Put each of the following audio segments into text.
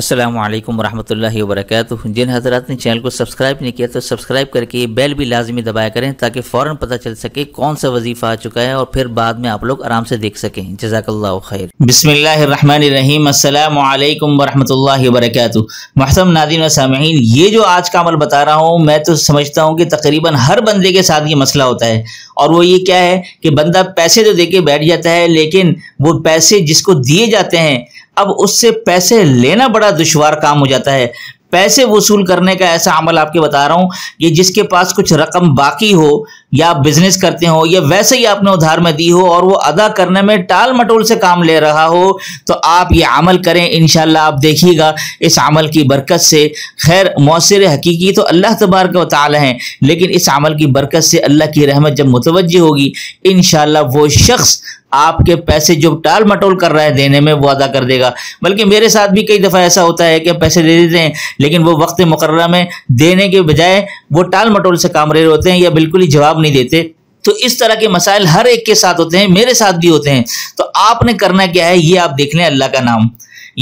السلام علیکم ورحمۃ اللہ وبرکاتہ۔ جن حضرات نے چینل کو سبسکرائب نہیں کیا تو سبسکرائب کر کے بیل بھی لازمی دبایا کریں تاکہ فوراً پتہ چل سکے کون سا وظیفہ آ چکا ہے اور پھر بعد میں آپ لوگ آرام سے دیکھ سکیں۔ جزاک اللہ خیر۔ بسم اللہ الرحمن الرحیم۔ السلام علیکم ورحمۃ اللہ وبرکاتہ۔ محترم ناظرین و سامعین، یہ جو آج کا عمل بتا رہا ہوں میں تو سمجھتا ہوں کہ تقریباً ہر بندے کے ساتھ یہ مسئلہ ہوتا ہے، اور وہ یہ کیا ہے کہ بندہ پیسے تو دے کے بیٹھ جاتا ہے، لیکن وہ پیسے جس کو دیے جاتے ہیں اب اس سے پیسے لینا بڑا دشوار کام ہو جاتا ہے۔ پیسے وصول کرنے کا ایسا عمل آپ کے بتا رہا ہوں کہ جس کے پاس کچھ رقم باقی ہو یا بزنس کرتے ہو یا ویسے ہی آپ نے ادھار میں دی ہو اور وہ ادا کرنے میں ٹال مٹول سے کام لے رہا ہو، تو آپ یہ عمل کریں، انشاءاللہ آپ دیکھیے گا اس عمل کی برکت سے۔ خیر مؤثر حقیقی تو اللہ تبارک و تعالی ہیں، لیکن اس عمل کی برکت سے اللہ کی رحمت جب متوجہ ہوگی انشاءاللہ وہ شخص آپ کے پیسے جو ٹال مٹول کر رہا ہے دینے میں وہ ادا کر دے گا۔ بلکہ میرے ساتھ بھی کئی دفعہ ایسا ہوتا ہے کہ پیسے دے دیتے ہیں لیکن وہ وقت مقررہ میں دینے کے بجائے وہ ٹال مٹول سے کام رہے ہوتے ہیں یا بالکل ہی جواب نہیں دیتے۔ تو اس طرح کے مسائل ہر ایک کے ساتھ ہوتے ہیں، میرے ساتھ بھی ہوتے ہیں۔ تو آپ نے کرنا کیا ہے، یہ آپ دیکھ لیں اللہ کا نام،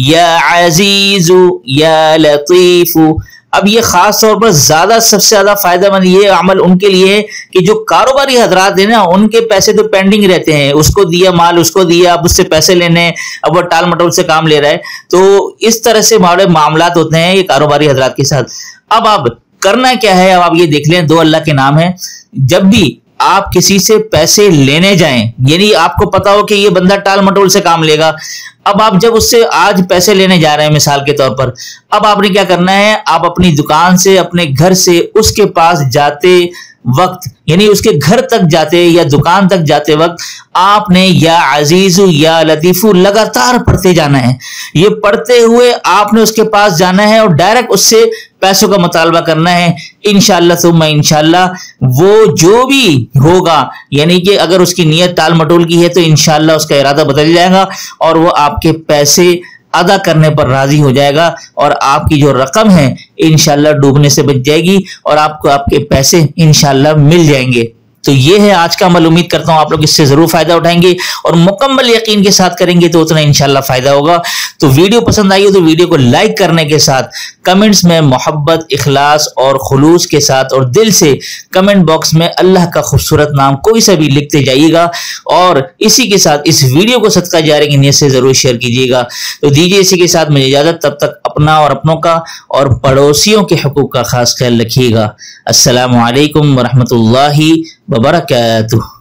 یا عزیز یا لطیف۔ اب یہ خاص طور پر سب سے زیادہ فائدہ مند یہ عمل ان کے لیے ہے کہ جو کاروباری حضرات ہیں نا، ان کے پیسے تو پینڈنگ رہتے ہیں، اس کو دیا مال، اس کو دیا، اب اس سے پیسے لینے، اب وہ ٹال مٹول سے کام لے رہا ہے۔ تو اس طرح سے بڑے معاملات ہوتے ہیں یہ کاروباری حضرات کے ساتھ۔ اب آپ کرنا کیا ہے، اب آپ یہ دیکھ لیں، دو اللہ کے نام ہیں۔ جب بھی آپ کسی سے پیسے لینے جائیں، یعنی آپ کو پتا ہو کہ یہ بندہ ٹال مٹول سے کام لے گا، اب آپ جب اس سے آج پیسے لینے جا رہے ہیں مثال کے طور پر، اب آپ نے کیا کرنا ہے، آپ اپنی دکان سے اپنے گھر سے اس کے پاس جاتے وقت، یعنی اس کے گھر تک جاتے یا دکان تک جاتے وقت آپ نے یا عزیز یا لطیف لگاتار پڑھتے جانا ہے۔ یہ پڑھتے ہوئے آپ نے اس کے پاس جانا ہے اور ڈائریکٹ اس سے پیسوں کا مطالبہ کرنا ہے۔ انشاءاللہ ثم انشاءاللہ وہ جو بھی ہوگا، یعنی کہ اگر اس کی نیت ٹال مٹول کی ہے تو انشاءاللہ اس کا ارادہ بدل جائے گا اور وہ آپ کے پیسے ادا کرنے پر راضی ہو جائے گا اور آپ کی جو رقم ہے انشاءاللہ ڈوبنے سے بچ جائے گی اور آپ کو آپ کے پیسے انشاءاللہ مل جائیں گے۔ تو یہ ہے آج کا عمل، امید کرتا ہوں آپ لوگ اس سے ضرور فائدہ اٹھائیں گے اور مکمل یقین کے ساتھ کریں گے تو اتنا انشاءاللہ فائدہ ہوگا۔ تو ویڈیو پسند آئی ہو تو ویڈیو کو لائک کرنے کے ساتھ کمنٹس میں محبت، اخلاص اور خلوص کے ساتھ اور دل سے کمنٹ باکس میں اللہ کا خوبصورت نام کوئی سا بھی لکھتے جائیے گا، اور اسی کے ساتھ اس ویڈیو کو صدقہ جاریہ کی نیت سے ضرور شیئر کیجیے گا۔ تو دیجیے اسی کے ساتھ مجھے اجازت، تب تک اپنا اور اپنوں کا اور پڑوسیوں کے حقوق کا خاص خیال رکھیے گا۔ السلام علیکم ورحمۃ اللہ وبرکاتہ۔